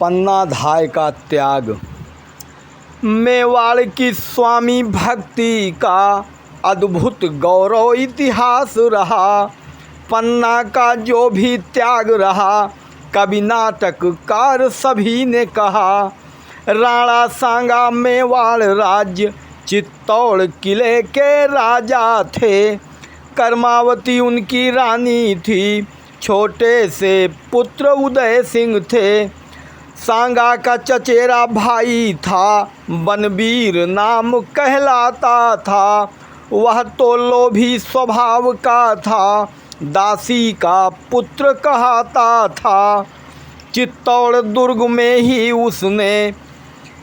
पन्नाधाय का त्याग। मेवाड़ की स्वामी भक्ति का अद्भुत गौरव इतिहास रहा। पन्ना का जो भी त्याग रहा, कवि नाटककार सभी ने कहा। राणा सांगा मेवाड़ राज्य चित्तौड़ किले के राजा थे। कर्मावती उनकी रानी थी, छोटे से पुत्र उदय सिंह थे। सांगा का चचेरा भाई था, बनवीर नाम कहलाता था। वह तो लोभी स्वभाव का था, दासी का पुत्र कहाता था। चित्तौड़ दुर्ग में ही उसने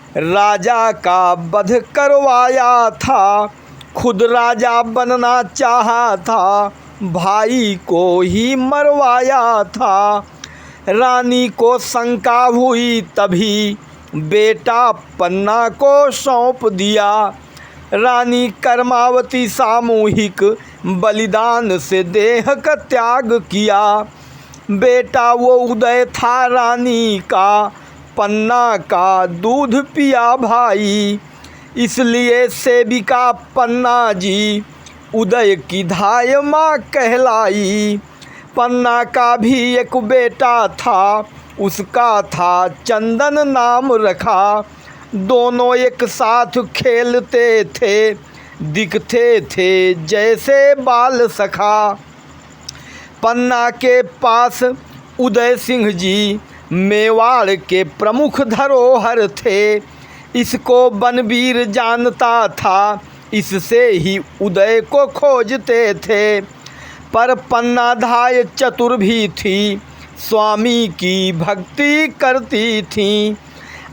राजा का वध करवाया था। खुद राजा बनना चाहा था, भाई को ही मरवाया था। रानी को शंका हुई तभी बेटा पन्ना को सौंप दिया। रानी कर्मावती सामूहिक बलिदान से देह का त्याग किया। बेटा वो उदय था रानी का, पन्ना का दूध पिया भाई। इसलिए सेविका पन्ना जी उदय की धाय माँ कहलाई। पन्ना का भी एक बेटा था, उसका था चंदन नाम रखा। दोनों एक साथ खेलते थे, दिखते थे जैसे बाल सखा। पन्ना के पास उदय सिंह जी मेवाड़ के प्रमुख धरोहर थे। इसको बनवीर जानता था, इससे ही उदय को खोजते थे। पर पन्नाधाय चतुर भी थी, स्वामी की भक्ति करती थी।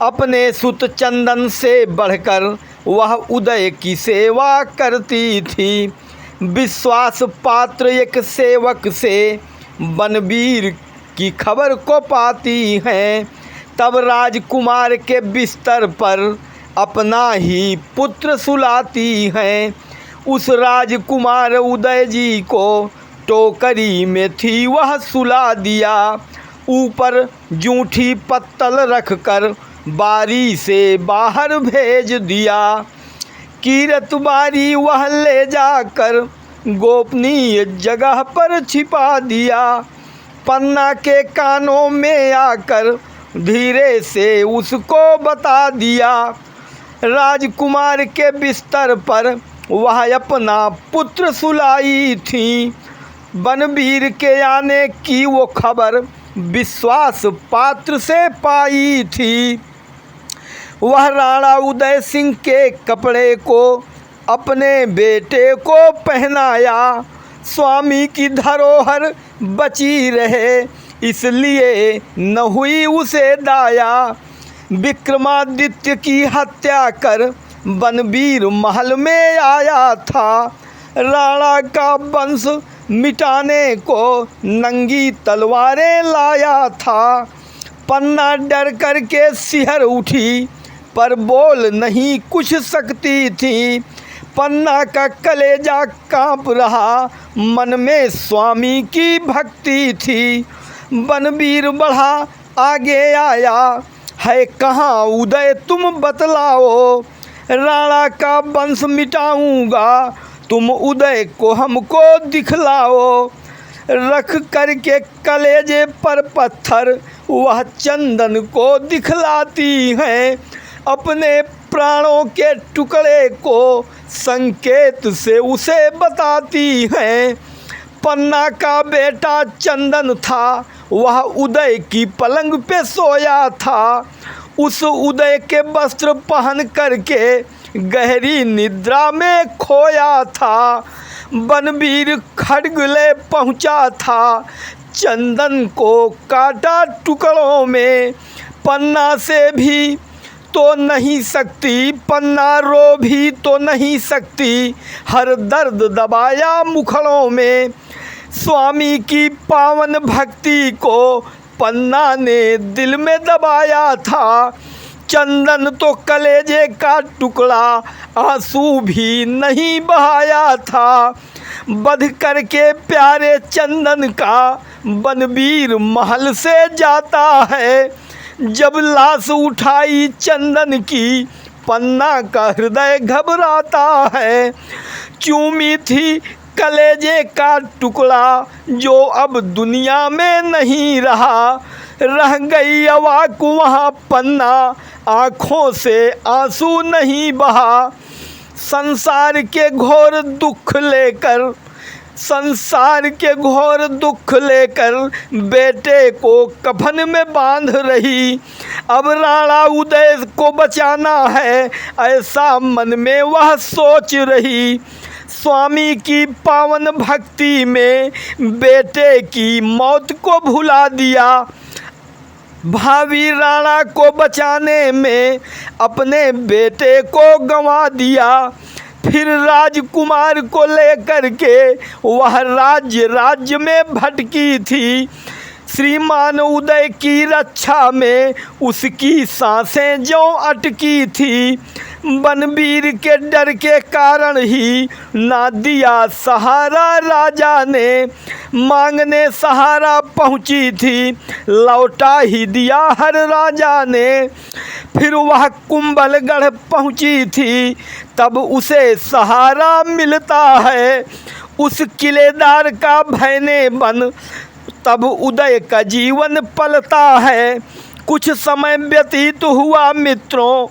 अपने सुत चंदन से बढ़कर वह उदय की सेवा करती थी। विश्वास पात्र एक सेवक से बनवीर की खबर को पाती हैं। तब राजकुमार के बिस्तर पर अपना ही पुत्र सुलाती हैं। उस राजकुमार उदय जी को टोकरी में थी वह सुला दिया। ऊपर जूठी पत्तल रखकर बारी से बाहर भेज दिया। कीरत बारी वह ले जाकर गोपनीय जगह पर छिपा दिया। पन्ना के कानों में आकर धीरे से उसको बता दिया। राजकुमार के बिस्तर पर वह अपना पुत्र सुलाई थी। बनवीर के आने की वो खबर विश्वास पात्र से पाई थी। वह राणा उदय सिंह के कपड़े को अपने बेटे को पहनाया। स्वामी की धरोहर बची रहे, इसलिए न हुई उसे दाया। विक्रमादित्य की हत्या कर बनवीर महल में आया था। राणा का वंश मिटाने को नंगी तलवारें लाया था। पन्ना डर कर के सिहर उठी, पर बोल नहीं कुछ सकती थी। पन्ना का कलेजा कांप रहा, मन में स्वामी की भक्ति थी। बनवीर बढ़ा आगे आया, है कहाँ उदय तुम बतलाओ। राणा का वंश मिटाऊंगा, तुम उदय को हमको दिखलाओ। रख करके कलेजे पर पत्थर वह चंदन को दिखलाती हैं। अपने प्राणों के टुकड़े को संकेत से उसे बताती हैं। पन्ना का बेटा चंदन था, वह उदय की पलंग पे सोया था। उस उदय के वस्त्र पहन करके गहरी निद्रा में खोया था। बनवीर खड्ग ले पहुँचा था, चंदन को काटा टुकड़ों में। पन्ना से भी तो नहीं सकती, पन्ना रो भी तो नहीं सकती, हर दर्द दबाया मुखड़ों में। स्वामी की पावन भक्ति को पन्ना ने दिल में दबाया था। चंदन तो कलेजे का टुकड़ा, आंसू भी नहीं बहाया था। बध करके प्यारे चंदन का बनवीर महल से जाता है। जब लाश उठाई चंदन की, पन्ना का हृदय घबराता है। चूमी थी कलेजे का टुकड़ा जो अब दुनिया में नहीं रहा, रह गई अवाक वहाँ पन्ना, आँखों से आंसू नहीं बहा। संसार के घोर दुख लेकर, संसार के घोर दुख लेकर बेटे को कफन में बांध रही। अब राणा उदय को बचाना है, ऐसा मन में वह सोच रही। स्वामी की पावन भक्ति में बेटे की मौत को भुला दिया। भावी राणा को बचाने में अपने बेटे को गंवा दिया। फिर राजकुमार को लेकर के वह राज्य में भटकी थी। श्रीमान उदय की रक्षा में उसकी सांसें जो अटकी थी। बनवीर के डर के कारण ही ना दिया सहारा राजा ने, मांगने सहारा पहुंची थी, लौटा ही दिया हर राजा ने। फिर वह कुंभलगढ़ पहुंची थी, तब उसे सहारा मिलता है। उस किलेदार का भयने बन तब उदय का जीवन पलता है। कुछ समय व्यतीत हुआ मित्रों,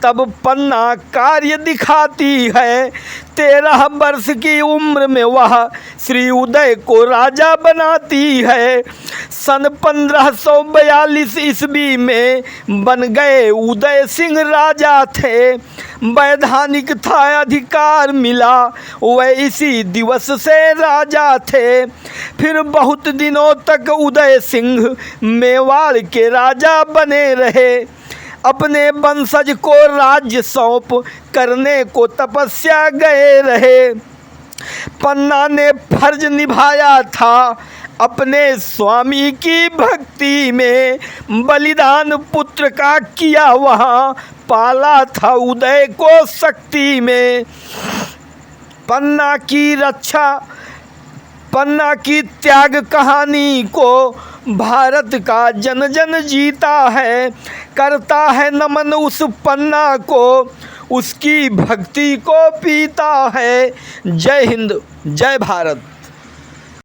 तब पन्ना कार्य दिखाती है। 13 वर्ष की उम्र में वह श्री उदय को राजा बनाती है। सन 1542 ईस्वी में बन गए उदय सिंह राजा थे। वैधानिक था अधिकार मिला, वह इसी दिवस से राजा थे। फिर बहुत दिनों तक उदय सिंह मेवाड़ के राजा बने रहे। अपने वंशज को राज्य सौंप करने को तपस्या गए रहे। पन्ना ने फर्ज निभाया था अपने स्वामी की भक्ति में, बलिदान पुत्र का किया वहाँ, पाला था उदय को शक्ति में। पन्ना की रक्षा, पन्ना की त्याग कहानी को भारत का जन जन जीता है। करता है नमन उस पन्ना को, उसकी भक्ति को पीता है। जय हिंद, जय भारत।